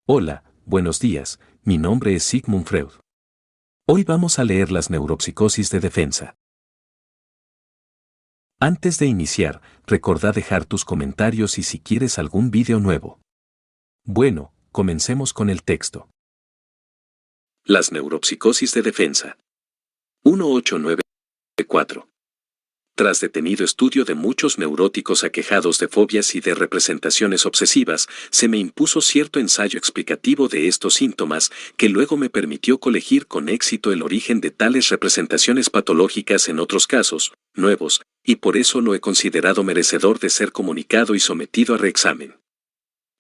Hola, buenos días, mi nombre es Sigmund Freud. Hoy vamos a leer las neuropsicosis de defensa. Antes de iniciar, recordá dejar tus comentarios y si quieres algún vídeo nuevo. Bueno, comencemos con el texto. Las neuropsicosis de defensa. 1894. Tras detenido estudio de muchos neuróticos aquejados de fobias y de representaciones obsesivas, se me impuso cierto ensayo explicativo de estos síntomas, que luego me permitió colegir con éxito el origen de tales representaciones patológicas en otros casos, nuevos, y por eso lo he considerado merecedor de ser comunicado y sometido a reexamen.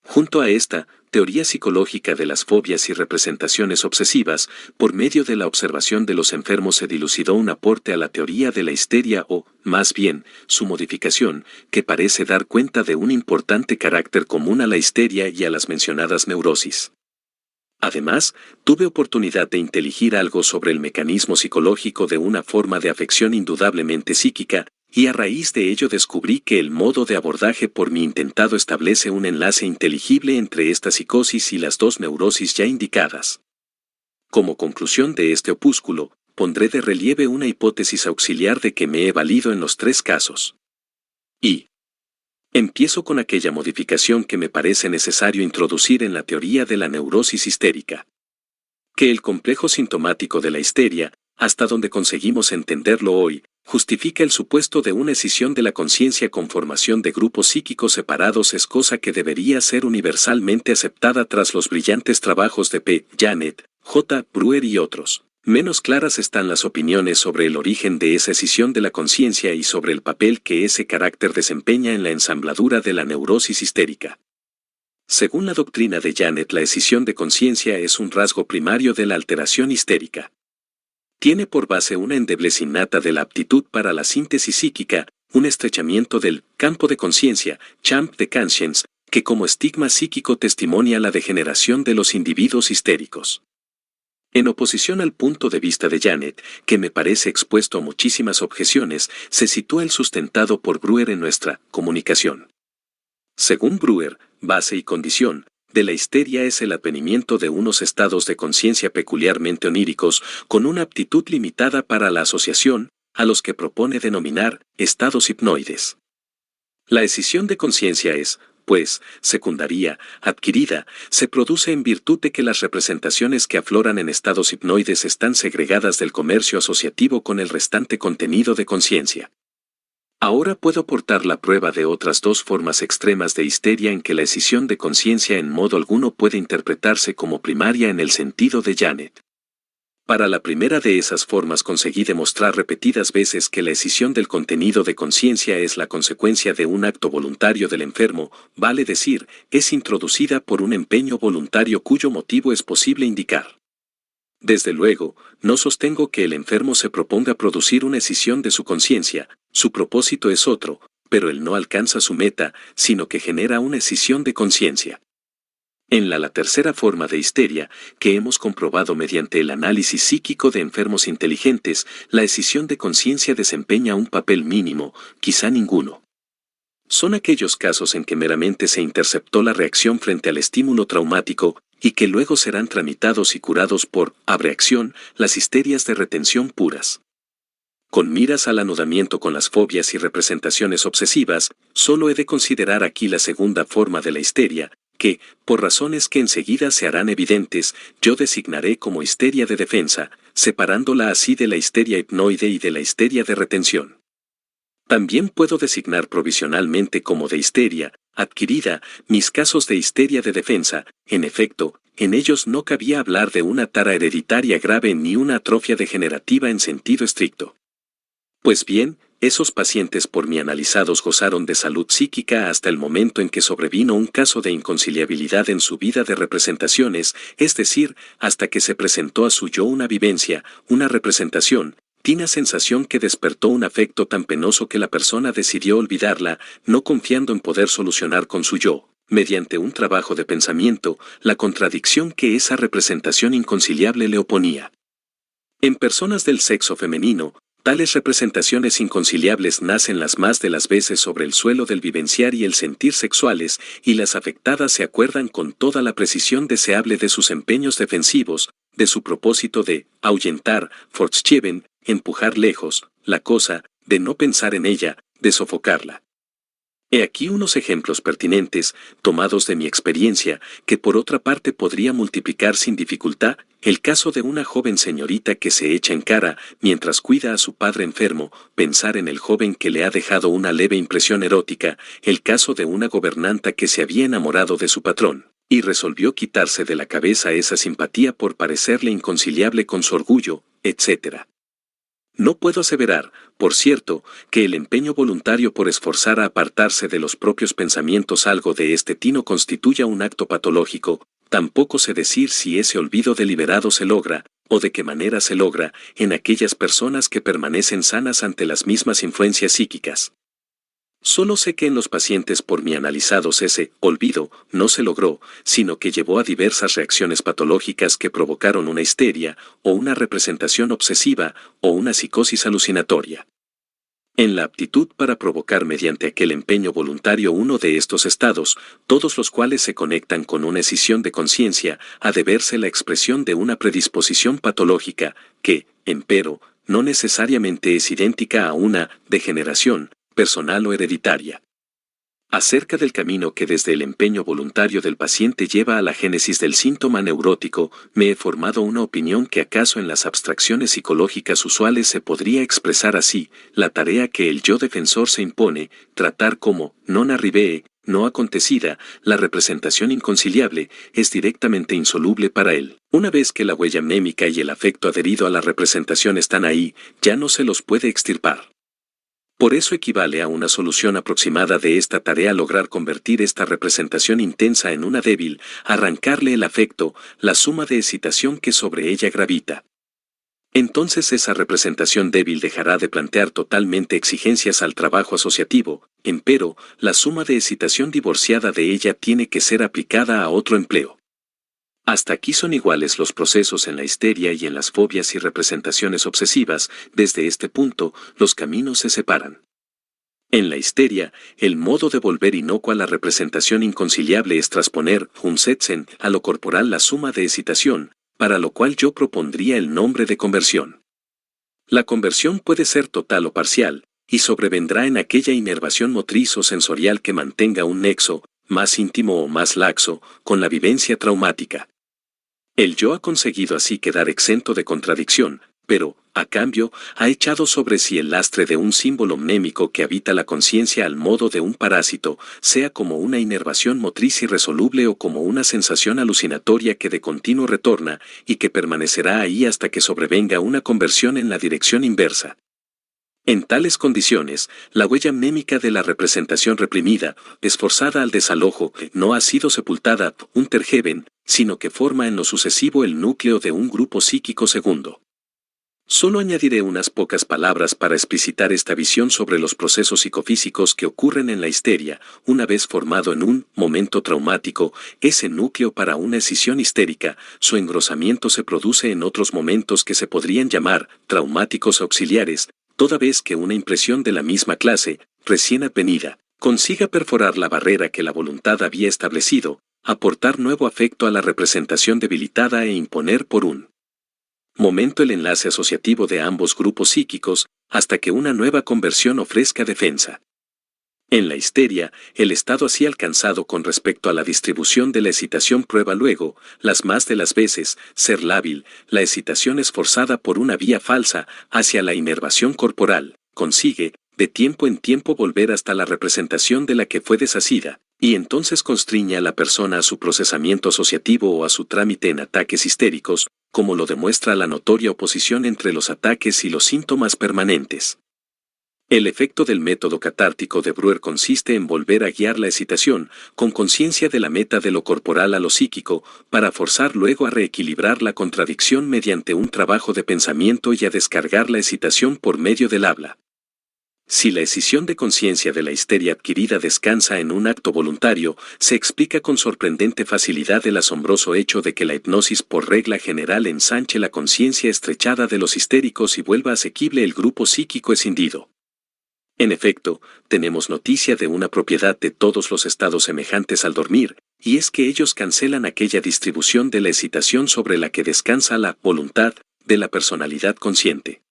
Junto a esta teoría psicológica de las fobias y representaciones obsesivas, por medio de la observación de los enfermos se dilucidó un aporte a la teoría de la histeria o, más bien, su modificación, que parece dar cuenta de un importante carácter común a la histeria y a las mencionadas neurosis. Además, tuve oportunidad de inteligir algo sobre el mecanismo psicológico de una forma de afección indudablemente psíquica, y a raíz de ello descubrí que el modo de abordaje por mí intentado establece un enlace inteligible entre esta psicosis y las dos neurosis ya indicadas. Como conclusión de este opúsculo, pondré de relieve una hipótesis auxiliar de que me he valido en los tres casos. Y empiezo con aquella modificación que me parece necesario introducir en la teoría de la neurosis histérica. Que el complejo sintomático de la histeria, hasta donde conseguimos entenderlo hoy, justifica el supuesto de una escisión de la conciencia con formación de grupos psíquicos separados es cosa que debería ser universalmente aceptada tras los brillantes trabajos de P. Janet, J. Breuer y otros. Menos claras están las opiniones sobre el origen de esa escisión de la conciencia y sobre el papel que ese carácter desempeña en la ensambladura de la neurosis histérica. Según la doctrina de Janet, la escisión de conciencia es un rasgo primario de la alteración histérica. Tiene por base una endeblez innata de la aptitud para la síntesis psíquica, un estrechamiento del campo de conciencia, champ de conscience, que como estigma psíquico testimonia la degeneración de los individuos histéricos. En oposición al punto de vista de Janet, que me parece expuesto a muchísimas objeciones, se sitúa el sustentado por Breuer en nuestra comunicación. Según Breuer, base y condición de la histeria es el advenimiento de unos estados de conciencia peculiarmente oníricos, con una aptitud limitada para la asociación, a los que propone denominar estados hipnoides. La escisión de conciencia es, pues, secundaria, adquirida, se produce en virtud de que las representaciones que afloran en estados hipnoides están segregadas del comercio asociativo con el restante contenido de conciencia. Ahora puedo aportar la prueba de otras dos formas extremas de histeria en que la escisión de conciencia en modo alguno puede interpretarse como primaria en el sentido de Janet. Para la primera de esas formas conseguí demostrar repetidas veces que la escisión del contenido de conciencia es la consecuencia de un acto voluntario del enfermo, vale decir, es introducida por un empeño voluntario cuyo motivo es posible indicar. Desde luego, no sostengo que el enfermo se proponga producir una escisión de su conciencia, su propósito es otro, pero él no alcanza su meta, sino que genera una escisión de conciencia. En la tercera forma de histeria, que hemos comprobado mediante el análisis psíquico de enfermos inteligentes, la escisión de conciencia desempeña un papel mínimo, quizá ninguno. Son aquellos casos en que meramente se interceptó la reacción frente al estímulo traumático, y que luego serán tramitados y curados por abreacción, las histerias de retención puras. Con miras al anudamiento con las fobias y representaciones obsesivas, solo he de considerar aquí la segunda forma de la histeria, que, por razones que enseguida se harán evidentes, yo designaré como histeria de defensa, separándola así de la histeria hipnoide y de la histeria de retención. También puedo designar provisionalmente como de histeria adquirida mis casos de histeria de defensa. En efecto, en ellos no cabía hablar de una tara hereditaria grave ni una atrofia degenerativa en sentido estricto. Pues bien, esos pacientes por mí analizados gozaron de salud psíquica hasta el momento en que sobrevino un caso de inconciliabilidad en su vida de representaciones, es decir, hasta que se presentó a su yo una vivencia, una representación, una sensación que despertó un afecto tan penoso que la persona decidió olvidarla, no confiando en poder solucionar con su yo, mediante un trabajo de pensamiento, la contradicción que esa representación inconciliable le oponía. En personas del sexo femenino, Tales representaciones inconciliables nacen las más de las veces sobre el suelo del vivenciar y el sentir sexuales, y las afectadas se acuerdan con toda la precisión deseable de sus empeños defensivos, de su propósito de ahuyentar, fortschreiben, empujar lejos, la cosa, de no pensar en ella, de sofocarla. He aquí unos ejemplos pertinentes, tomados de mi experiencia, que por otra parte podría multiplicar sin dificultad, el caso de una joven señorita que se echa en cara, mientras cuida a su padre enfermo, pensar en el joven que le ha dejado una leve impresión erótica, el caso de una gobernanta que se había enamorado de su patrón, y resolvió quitarse de la cabeza esa simpatía por parecerle inconciliable con su orgullo, etc. No puedo aseverar, por cierto, que el empeño voluntario por esforzar a apartarse de los propios pensamientos algo de este tino constituya un acto patológico, tampoco sé decir si ese olvido deliberado se logra, o de qué manera se logra, en aquellas personas que permanecen sanas ante las mismas influencias psíquicas. Solo sé que en los pacientes por mí analizados ese olvido no se logró, sino que llevó a diversas reacciones patológicas que provocaron una histeria, o una representación obsesiva, o una psicosis alucinatoria. En la aptitud para provocar mediante aquel empeño voluntario uno de estos estados, todos los cuales se conectan con una escisión de conciencia, ha de verse la expresión de una predisposición patológica, que, empero, no necesariamente es idéntica a una degeneración personal o hereditaria. Acerca del camino que desde el empeño voluntario del paciente lleva a la génesis del síntoma neurótico, me he formado una opinión que acaso en las abstracciones psicológicas usuales se podría expresar así: la tarea que el yo defensor se impone, tratar como non arribée, no acontecida, la representación inconciliable, es directamente insoluble para él. Una vez que la huella mnémica y el afecto adherido a la representación están ahí, ya no se los puede extirpar. Por eso equivale a una solución aproximada de esta tarea lograr convertir esta representación intensa en una débil, arrancarle el afecto, la suma de excitación que sobre ella gravita. Entonces esa representación débil dejará de plantear totalmente exigencias al trabajo asociativo, empero, la suma de excitación divorciada de ella tiene que ser aplicada a otro empleo. Hasta aquí son iguales los procesos en la histeria y en las fobias y representaciones obsesivas. Desde este punto, los caminos se separan. En la histeria, el modo de volver inocua la representación inconciliable es trasponer, umsetzen, a lo corporal la suma de excitación, para lo cual yo propondría el nombre de conversión. La conversión puede ser total o parcial, y sobrevendrá en aquella inervación motriz o sensorial que mantenga un nexo, más íntimo o más laxo, con la vivencia traumática. El yo ha conseguido así quedar exento de contradicción, pero, a cambio, ha echado sobre sí el lastre de un símbolo mnémico que habita la conciencia al modo de un parásito, sea como una inervación motriz irresoluble o como una sensación alucinatoria que de continuo retorna, y que permanecerá ahí hasta que sobrevenga una conversión en la dirección inversa. En tales condiciones, la huella mnémica de la representación reprimida, esforzada al desalojo, no ha sido sepultada, untergeben, sino que forma en lo sucesivo el núcleo de un grupo psíquico segundo. Solo añadiré unas pocas palabras para explicitar esta visión sobre los procesos psicofísicos que ocurren en la histeria. Una vez formado en un momento traumático, ese núcleo para una escisión histérica, su engrosamiento se produce en otros momentos que se podrían llamar traumáticos auxiliares, toda vez que una impresión de la misma clase, recién advenida, consiga perforar la barrera que la voluntad había establecido, aportar nuevo afecto a la representación debilitada e imponer por un momento el enlace asociativo de ambos grupos psíquicos, hasta que una nueva conversión ofrezca defensa. En la histeria, el estado así alcanzado con respecto a la distribución de la excitación prueba luego, las más de las veces, ser lábil. La excitación esforzada por una vía falsa hacia la inervación corporal, consigue, de tiempo en tiempo volver hasta la representación de la que fue desasida, y entonces constriñe a la persona a su procesamiento asociativo o a su trámite en ataques histéricos, como lo demuestra la notoria oposición entre los ataques y los síntomas permanentes. El efecto del método catártico de Breuer consiste en volver a guiar la excitación, con conciencia de la meta de lo corporal a lo psíquico, para forzar luego a reequilibrar la contradicción mediante un trabajo de pensamiento y a descargar la excitación por medio del habla. Si la escisión de conciencia de la histeria adquirida descansa en un acto voluntario, se explica con sorprendente facilidad el asombroso hecho de que la hipnosis por regla general ensanche la conciencia estrechada de los histéricos y vuelva asequible el grupo psíquico escindido. En efecto, tenemos noticia de una propiedad de todos los estados semejantes al dormir, y es que ellos cancelan aquella distribución de la excitación sobre la que descansa la voluntad de la personalidad consciente.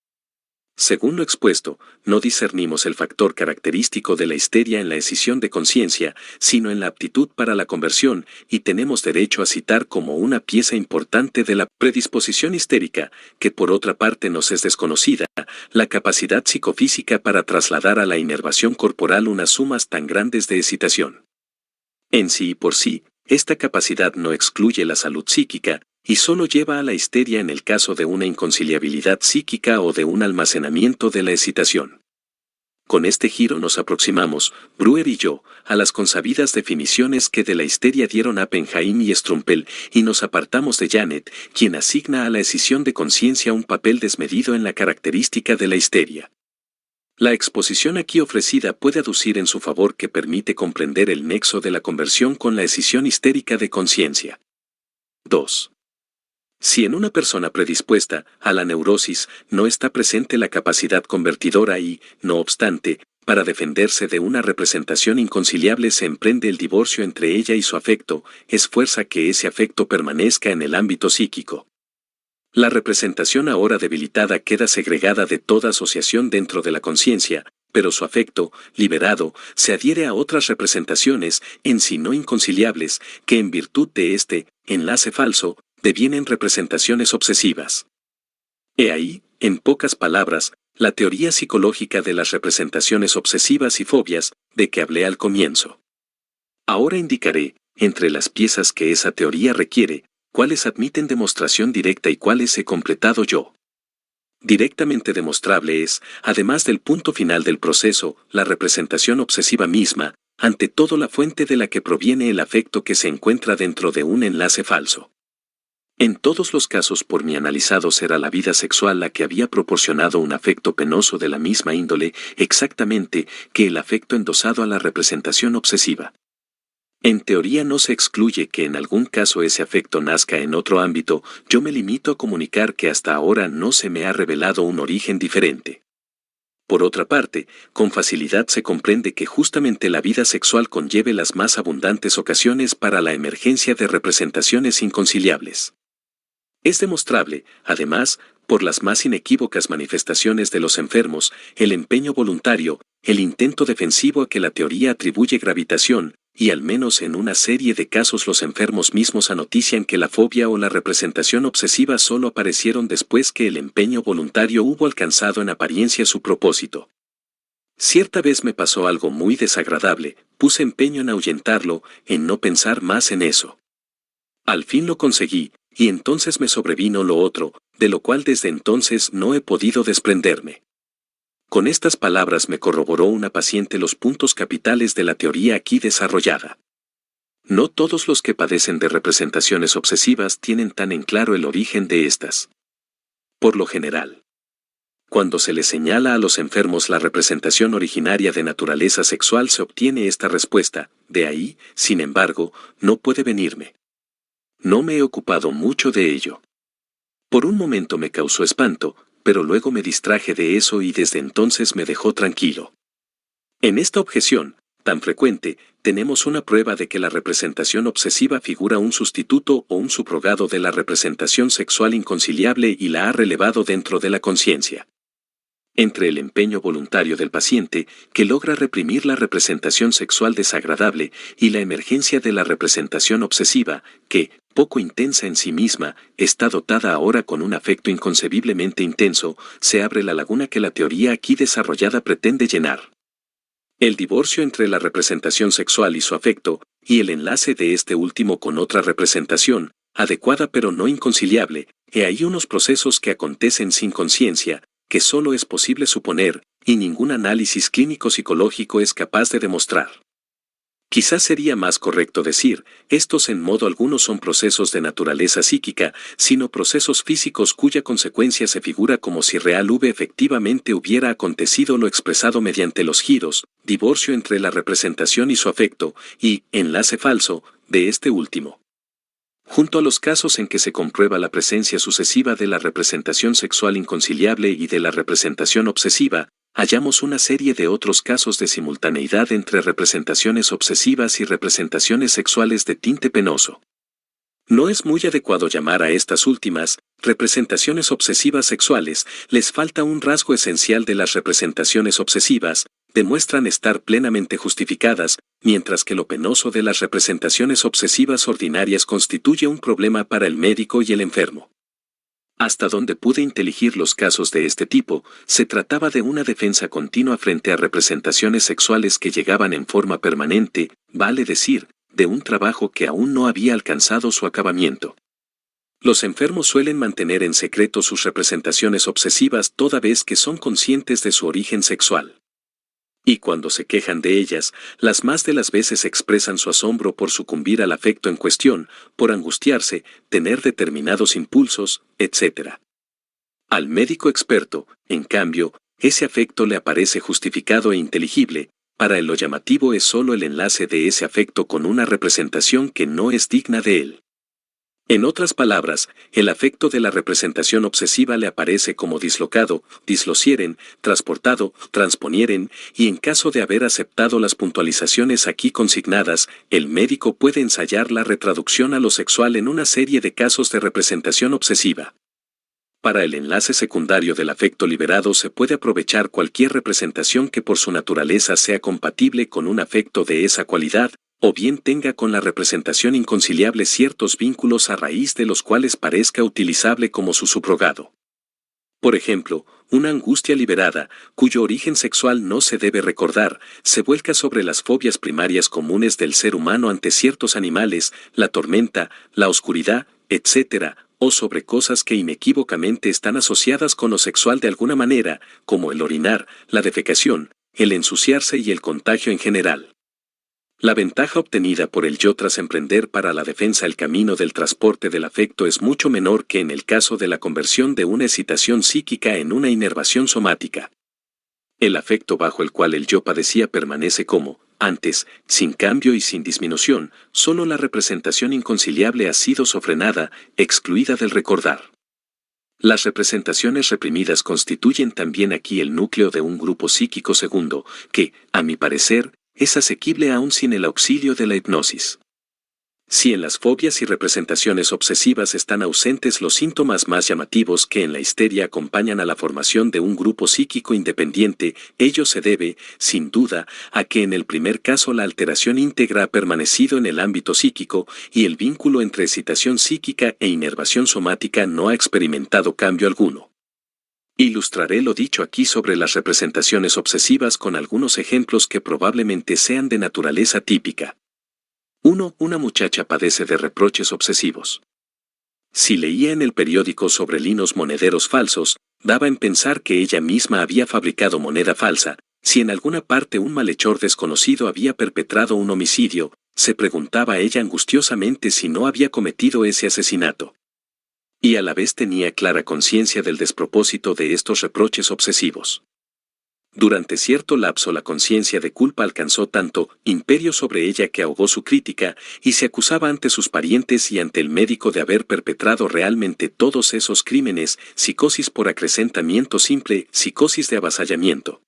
Según lo expuesto, no discernimos el factor característico de la histeria en la escisión de conciencia, sino en la aptitud para la conversión, y tenemos derecho a citar como una pieza importante de la predisposición histérica, que por otra parte nos es desconocida, la capacidad psicofísica para trasladar a la inervación corporal unas sumas tan grandes de excitación. En sí y por sí, esta capacidad no excluye la salud psíquica, y solo lleva a la histeria en el caso de una inconciliabilidad psíquica o de un almacenamiento de la excitación. Con este giro nos aproximamos, Breuer y yo, a las consabidas definiciones que de la histeria dieron Oppenheim y Strumpel, y nos apartamos de Janet, quien asigna a la escisión de conciencia un papel desmedido en la característica de la histeria. La exposición aquí ofrecida puede aducir en su favor que permite comprender el nexo de la conversión con la escisión histérica de conciencia. 2. Si en una persona predispuesta a la neurosis no está presente la capacidad convertidora y, no obstante, para defenderse de una representación inconciliable se emprende el divorcio entre ella y su afecto, es fuerza que ese afecto permanezca en el ámbito psíquico. La representación ahora debilitada queda segregada de toda asociación dentro de la conciencia, pero su afecto, liberado, se adhiere a otras representaciones, en sí no inconciliables, que en virtud de este enlace falso, devienen representaciones obsesivas. He ahí, en pocas palabras, la teoría psicológica de las representaciones obsesivas y fobias, de que hablé al comienzo. Ahora indicaré, entre las piezas que esa teoría requiere, cuáles admiten demostración directa y cuáles he completado yo. Directamente demostrable es, además del punto final del proceso, la representación obsesiva misma, ante todo la fuente de la que proviene el afecto que se encuentra dentro de un enlace falso. En todos los casos por mí analizados era la vida sexual la que había proporcionado un afecto penoso de la misma índole, exactamente, que el afecto endosado a la representación obsesiva. En teoría no se excluye que en algún caso ese afecto nazca en otro ámbito, yo me limito a comunicar que hasta ahora no se me ha revelado un origen diferente. Por otra parte, con facilidad se comprende que justamente la vida sexual conlleve las más abundantes ocasiones para la emergencia de representaciones inconciliables. Es demostrable, además, por las más inequívocas manifestaciones de los enfermos, el empeño voluntario, el intento defensivo a que la teoría atribuye gravitación, y al menos en una serie de casos los enfermos mismos anotician que la fobia o la representación obsesiva solo aparecieron después que el empeño voluntario hubo alcanzado en apariencia su propósito. Cierta vez me pasó algo muy desagradable, puse empeño en ahuyentarlo, en no pensar más en eso. Al fin lo conseguí, y entonces me sobrevino lo otro, de lo cual desde entonces no he podido desprenderme. Con estas palabras me corroboró una paciente los puntos capitales de la teoría aquí desarrollada. No todos los que padecen de representaciones obsesivas tienen tan en claro el origen de estas. Por lo general, cuando se les señala a los enfermos la representación originaria de naturaleza sexual se obtiene esta respuesta, de ahí, sin embargo, no puede venirme. No me he ocupado mucho de ello. Por un momento me causó espanto, pero luego me distraje de eso y desde entonces me dejó tranquilo. En esta objeción, tan frecuente, tenemos una prueba de que la representación obsesiva figura un sustituto o un subrogado de la representación sexual inconciliable y la ha relevado dentro de la conciencia. Entre el empeño voluntario del paciente, que logra reprimir la representación sexual desagradable, y la emergencia de la representación obsesiva, que, poco intensa en sí misma, está dotada ahora con un afecto inconcebiblemente intenso, se abre la laguna que la teoría aquí desarrollada pretende llenar. El divorcio entre la representación sexual y su afecto, y el enlace de este último con otra representación, adecuada pero no inconciliable, he ahí unos procesos que acontecen sin conciencia, que solo es posible suponer, y ningún análisis clínico psicológico es capaz de demostrar. Quizás sería más correcto decir, estos en modo alguno son procesos de naturaleza psíquica, sino procesos físicos cuya consecuencia se figura como si efectivamente hubiera acontecido lo expresado mediante los giros, divorcio entre la representación y su afecto, y enlace falso, de este último. Junto a los casos en que se comprueba la presencia sucesiva de la representación sexual inconciliable y de la representación obsesiva, hallamos una serie de otros casos de simultaneidad entre representaciones obsesivas y representaciones sexuales de tinte penoso. No es muy adecuado llamar a estas últimas representaciones obsesivas sexuales, les falta un rasgo esencial de las representaciones obsesivas, demuestran estar plenamente justificadas, mientras que lo penoso de las representaciones obsesivas ordinarias constituye un problema para el médico y el enfermo. Hasta donde pude inteligir los casos de este tipo, se trataba de una defensa continua frente a representaciones sexuales que llegaban en forma permanente, vale decir, de un trabajo que aún no había alcanzado su acabamiento. Los enfermos suelen mantener en secreto sus representaciones obsesivas toda vez que son conscientes de su origen sexual. Y cuando se quejan de ellas, las más de las veces expresan su asombro por sucumbir al afecto en cuestión, por angustiarse, tener determinados impulsos, etc. Al médico experto, en cambio, ese afecto le aparece justificado e inteligible, para él lo llamativo es solo el enlace de ese afecto con una representación que no es digna de él. En otras palabras, el afecto de la representación obsesiva le aparece como dislocado, dislocieren, transportado, transponieren, y en caso de haber aceptado las puntualizaciones aquí consignadas, el médico puede ensayar la retraducción a lo sexual en una serie de casos de representación obsesiva. Para el enlace secundario del afecto liberado se puede aprovechar cualquier representación que por su naturaleza sea compatible con un afecto de esa cualidad, o bien tenga con la representación inconciliable ciertos vínculos a raíz de los cuales parezca utilizable como su subrogado. Por ejemplo, una angustia liberada, cuyo origen sexual no se debe recordar, se vuelca sobre las fobias primarias comunes del ser humano ante ciertos animales, la tormenta, la oscuridad, etc., o sobre cosas que inequívocamente están asociadas con lo sexual de alguna manera, como el orinar, la defecación, el ensuciarse y el contagio en general. La ventaja obtenida por el yo tras emprender para la defensa el camino del transporte del afecto es mucho menor que en el caso de la conversión de una excitación psíquica en una inervación somática. El afecto bajo el cual el yo padecía permanece como, antes, sin cambio y sin disminución, solo la representación inconciliable ha sido sofrenada, excluida del recordar. Las representaciones reprimidas constituyen también aquí el núcleo de un grupo psíquico segundo, que, a mi parecer, es asequible aún sin el auxilio de la hipnosis. Si en las fobias y representaciones obsesivas están ausentes los síntomas más llamativos que en la histeria acompañan a la formación de un grupo psíquico independiente, ello se debe, sin duda, a que en el primer caso la alteración íntegra ha permanecido en el ámbito psíquico y el vínculo entre excitación psíquica e inervación somática no ha experimentado cambio alguno. Ilustraré lo dicho aquí sobre las representaciones obsesivas con algunos ejemplos que probablemente sean de naturaleza típica. 1. Una muchacha padece de reproches obsesivos. Si leía en el periódico sobre linos monederos falsos, daba en pensar que ella misma había fabricado moneda falsa. Si en alguna parte un malhechor desconocido había perpetrado un homicidio, se preguntaba ella angustiosamente si no había cometido ese asesinato. Y a la vez tenía clara conciencia del despropósito de estos reproches obsesivos. Durante cierto lapso la conciencia de culpa alcanzó tanto imperio sobre ella que ahogó su crítica y se acusaba ante sus parientes y ante el médico de haber perpetrado realmente todos esos crímenes, psicosis por acrecentamiento simple, psicosis de avasallamiento.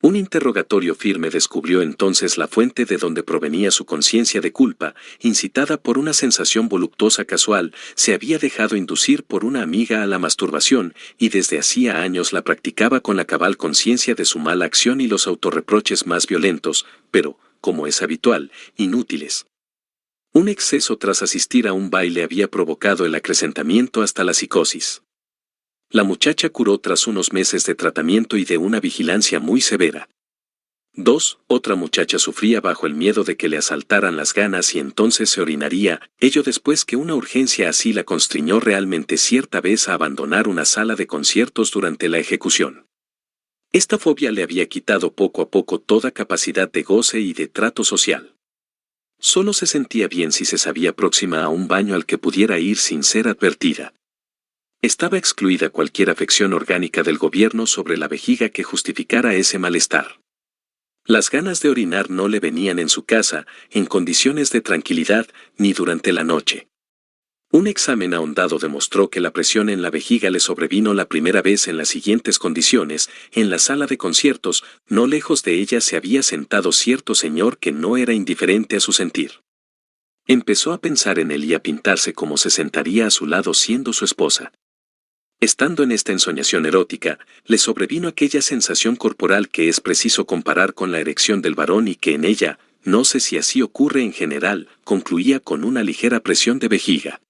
Un interrogatorio firme descubrió entonces la fuente de donde provenía su conciencia de culpa, incitada por una sensación voluptuosa casual, se había dejado inducir por una amiga a la masturbación, y desde hacía años la practicaba con la cabal conciencia de su mala acción y los autorreproches más violentos, pero, como es habitual, inútiles. Un exceso tras asistir a un baile había provocado el acrecentamiento hasta la psicosis. La muchacha curó tras unos meses de tratamiento y de una vigilancia muy severa. 2. Otra muchacha sufría bajo el miedo de que le asaltaran las ganas y entonces se orinaría, ello después que una urgencia así la constriñó realmente cierta vez a abandonar una sala de conciertos durante la ejecución. Esta fobia le había quitado poco a poco toda capacidad de goce y de trato social. Solo se sentía bien si se sabía próxima a un baño al que pudiera ir sin ser advertida. Estaba excluida cualquier afección orgánica del gobierno sobre la vejiga que justificara ese malestar. Las ganas de orinar no le venían en su casa, en condiciones de tranquilidad, ni durante la noche. Un examen ahondado demostró que la presión en la vejiga le sobrevino la primera vez en las siguientes condiciones: en la sala de conciertos, no lejos de ella se había sentado cierto señor que no era indiferente a su sentir. Empezó a pensar en él y a pintarse como se sentaría a su lado siendo su esposa. Estando en esta ensoñación erótica, le sobrevino aquella sensación corporal que es preciso comparar con la erección del varón y que en ella, no sé si así ocurre en general, concluía con una ligera presión de vejiga.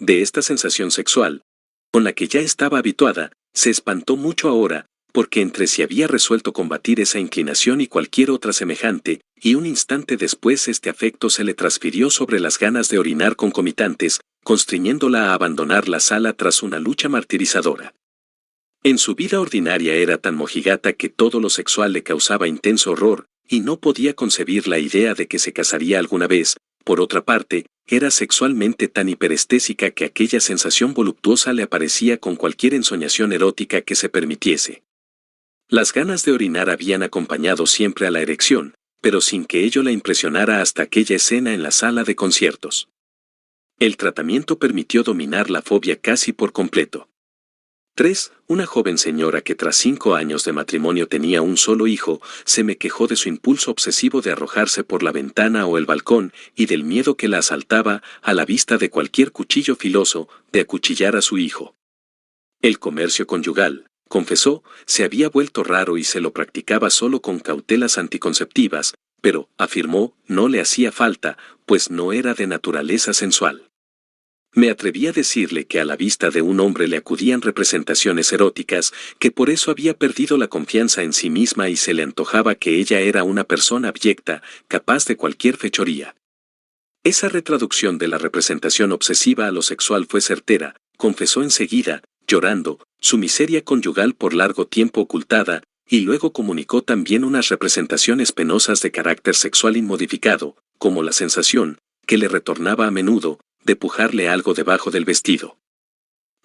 De esta sensación sexual, con la que ya estaba habituada, se espantó mucho ahora, porque entre sí había resuelto combatir esa inclinación y cualquier otra semejante, y un instante después este afecto se le transfirió sobre las ganas de orinar concomitantes, constriñéndola a abandonar la sala tras una lucha martirizadora. En su vida ordinaria era tan mojigata que todo lo sexual le causaba intenso horror, y no podía concebir la idea de que se casaría alguna vez. Por otra parte, era sexualmente tan hiperestésica que aquella sensación voluptuosa le aparecía con cualquier ensoñación erótica que se permitiese. Las ganas de orinar habían acompañado siempre a la erección, pero sin que ello la impresionara hasta aquella escena en la sala de conciertos. El tratamiento permitió dominar la fobia casi por completo. 3. Una joven señora que tras 5 años de matrimonio tenía un solo hijo, se me quejó de su impulso obsesivo de arrojarse por la ventana o el balcón y del miedo que la asaltaba a la vista de cualquier cuchillo filoso de acuchillar a su hijo. El comercio conyugal, confesó, se había vuelto raro y se lo practicaba solo con cautelas anticonceptivas, pero, afirmó, no le hacía falta, pues no era de naturaleza sensual. Me atreví a decirle que a la vista de un hombre le acudían representaciones eróticas, que por eso había perdido la confianza en sí misma y se le antojaba que ella era una persona abyecta, capaz de cualquier fechoría. Esa retraducción de la representación obsesiva a lo sexual fue certera, confesó enseguida, llorando, su miseria conyugal por largo tiempo ocultada, y luego comunicó también unas representaciones penosas de carácter sexual inmodificado, como la sensación, que le retornaba a menudo, de pujarle algo debajo del vestido.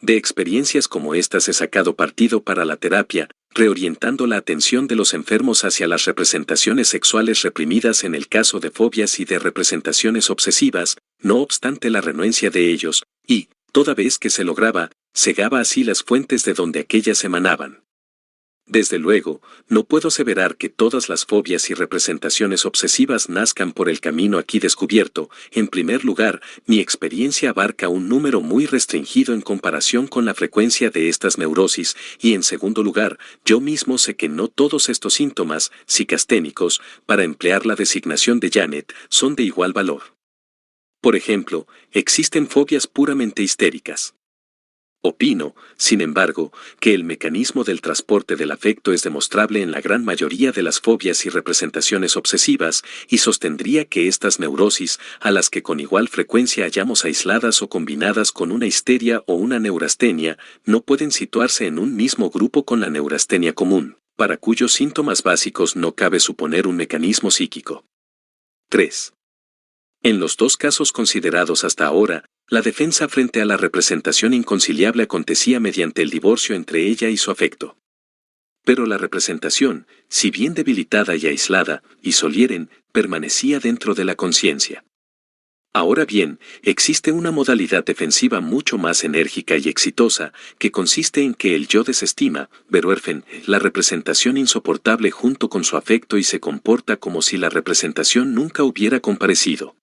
De experiencias como estas he sacado partido para la terapia, reorientando la atención de los enfermos hacia las representaciones sexuales reprimidas en el caso de fobias y de representaciones obsesivas, no obstante la renuencia de ellos, y, toda vez que se lograba, cegaba así las fuentes de donde aquellas emanaban. Desde luego, no puedo aseverar que todas las fobias y representaciones obsesivas nazcan por el camino aquí descubierto. En primer lugar, mi experiencia abarca un número muy restringido en comparación con la frecuencia de estas neurosis, y en segundo lugar, yo mismo sé que no todos estos síntomas psicasténicos, para emplear la designación de Janet, son de igual valor. Por ejemplo, existen fobias puramente histéricas. Opino, sin embargo, que el mecanismo del transporte del afecto es demostrable en la gran mayoría de las fobias y representaciones obsesivas, y sostendría que estas neurosis, a las que con igual frecuencia hallamos aisladas o combinadas con una histeria o una neurastenia, no pueden situarse en un mismo grupo con la neurastenia común, para cuyos síntomas básicos no cabe suponer un mecanismo psíquico. 3. En los dos casos considerados hasta ahora, la defensa frente a la representación inconciliable acontecía mediante el divorcio entre ella y su afecto. Pero la representación, si bien debilitada y aislada, y solieren, permanecía dentro de la conciencia. Ahora bien, existe una modalidad defensiva mucho más enérgica y exitosa, que consiste en que el yo desestima, Verwerfen, la representación insoportable junto con su afecto y se comporta como si la representación nunca hubiera comparecido.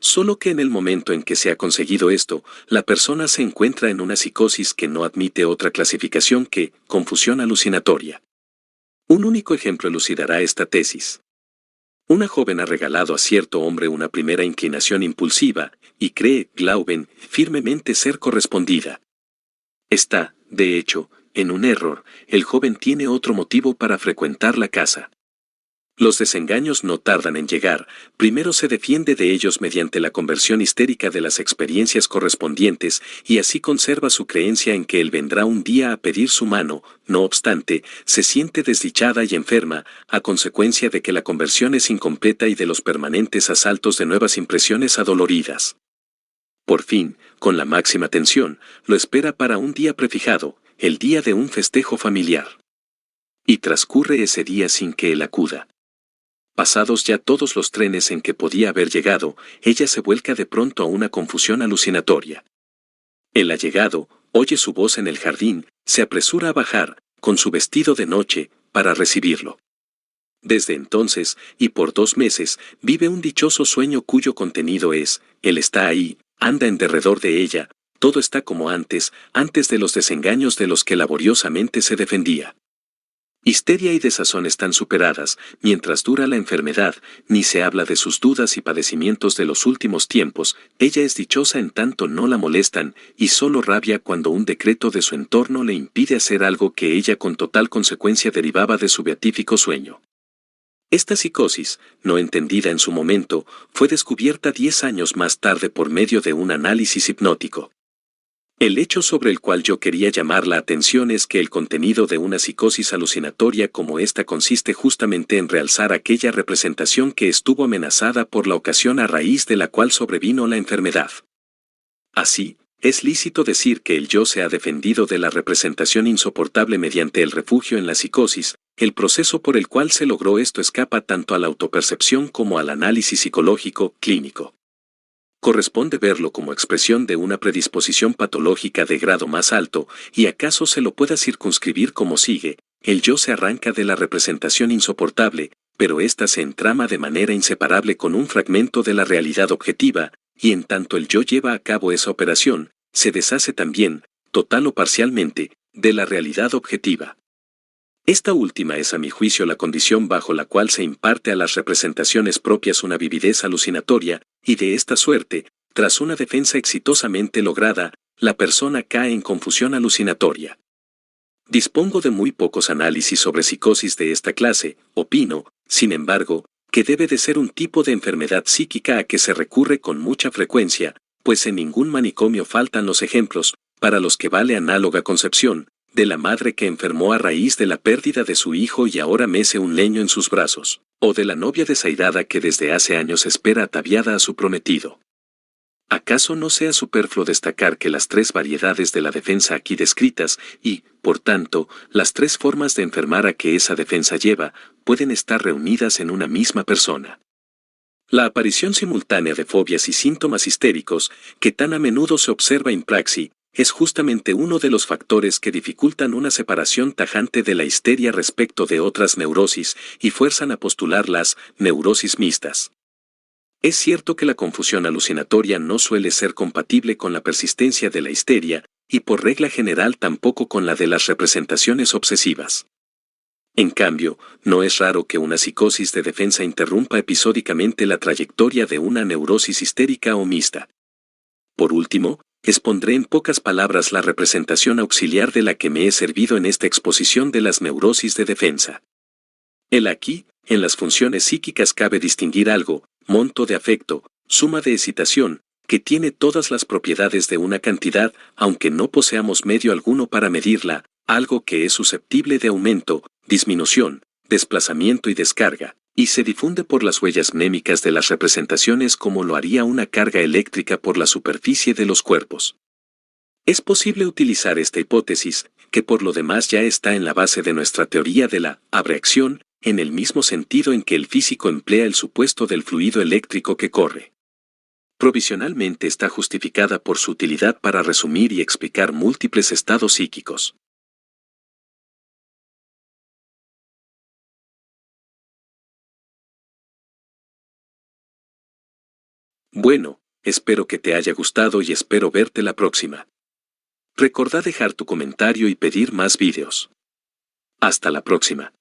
Solo que en el momento en que se ha conseguido esto, la persona se encuentra en una psicosis que no admite otra clasificación que confusión alucinatoria. Un único ejemplo elucidará esta tesis. Una joven ha regalado a cierto hombre una primera inclinación impulsiva, y cree, glauben, firmemente ser correspondida. Está, de hecho, en un error. El joven tiene otro motivo para frecuentar la casa. Los desengaños no tardan en llegar, primero se defiende de ellos mediante la conversión histérica de las experiencias correspondientes y así conserva su creencia en que él vendrá un día a pedir su mano, no obstante, se siente desdichada y enferma, a consecuencia de que la conversión es incompleta y de los permanentes asaltos de nuevas impresiones adoloridas. Por fin, con la máxima tensión, lo espera para un día prefijado, el día de un festejo familiar. Y transcurre ese día sin que él acuda. Pasados ya todos los trenes en que podía haber llegado, ella se vuelca de pronto a una confusión alucinatoria. Él ha llegado, oye su voz en el jardín, se apresura a bajar, con su vestido de noche, para recibirlo. Desde entonces, y por 2 meses, vive un dichoso sueño cuyo contenido es, él está ahí, anda en derredor de ella, todo está como antes de los desengaños de los que laboriosamente se defendía. Histeria y desazón están superadas, mientras dura la enfermedad, ni se habla de sus dudas y padecimientos de los últimos tiempos, ella es dichosa en tanto no la molestan, y solo rabia cuando un decreto de su entorno le impide hacer algo que ella con total consecuencia derivaba de su beatífico sueño. Esta psicosis, no entendida en su momento, fue descubierta 10 años más tarde por medio de un análisis hipnótico. El hecho sobre el cual yo quería llamar la atención es que el contenido de una psicosis alucinatoria como esta consiste justamente en realzar aquella representación que estuvo amenazada por la ocasión a raíz de la cual sobrevino la enfermedad. Así, es lícito decir que el yo se ha defendido de la representación insoportable mediante el refugio en la psicosis. El proceso por el cual se logró esto escapa tanto a la autopercepción como al análisis psicológico, clínico. Corresponde verlo como expresión de una predisposición patológica de grado más alto, y acaso se lo pueda circunscribir como sigue: el yo se arranca de la representación insoportable, pero ésta se entrama de manera inseparable con un fragmento de la realidad objetiva, y en tanto el yo lleva a cabo esa operación, se deshace también, total o parcialmente, de la realidad objetiva. Esta última es a mi juicio la condición bajo la cual se imparte a las representaciones propias una vividez alucinatoria, y de esta suerte, tras una defensa exitosamente lograda, la persona cae en confusión alucinatoria. Dispongo de muy pocos análisis sobre psicosis de esta clase, opino, sin embargo, que debe de ser un tipo de enfermedad psíquica a que se recurre con mucha frecuencia, pues en ningún manicomio faltan los ejemplos, para los que vale análoga concepción, de la madre que enfermó a raíz de la pérdida de su hijo y ahora mece un leño en sus brazos, o de la novia desairada que desde hace años espera ataviada a su prometido. ¿Acaso no sea superfluo destacar que las 3 variedades de la defensa aquí descritas, y, por tanto, las 3 formas de enfermar a que esa defensa lleva, pueden estar reunidas en una misma persona? La aparición simultánea de fobias y síntomas histéricos, que tan a menudo se observa en praxis, es justamente uno de los factores que dificultan una separación tajante de la histeria respecto de otras neurosis y fuerzan a postular las neurosis mixtas. Es cierto que la confusión alucinatoria no suele ser compatible con la persistencia de la histeria, y por regla general tampoco con la de las representaciones obsesivas. En cambio, no es raro que una psicosis de defensa interrumpa episódicamente la trayectoria de una neurosis histérica o mixta. Por último, expondré en pocas palabras la representación auxiliar de la que me he servido en esta exposición de las neurosis de defensa. Aquí, en las funciones psíquicas cabe distinguir algo: monto de afecto, suma de excitación, que tiene todas las propiedades de una cantidad, aunque no poseamos medio alguno para medirla, algo que es susceptible de aumento, disminución, desplazamiento y descarga, y se difunde por las huellas mnémicas de las representaciones como lo haría una carga eléctrica por la superficie de los cuerpos. Es posible utilizar esta hipótesis, que por lo demás ya está en la base de nuestra teoría de la abreacción, en el mismo sentido en que el físico emplea el supuesto del fluido eléctrico que corre. Provisionalmente está justificada por su utilidad para resumir y explicar múltiples estados psíquicos. Bueno, espero que te haya gustado y espero verte la próxima. Recordá dejar tu comentario y pedir más vídeos. Hasta la próxima.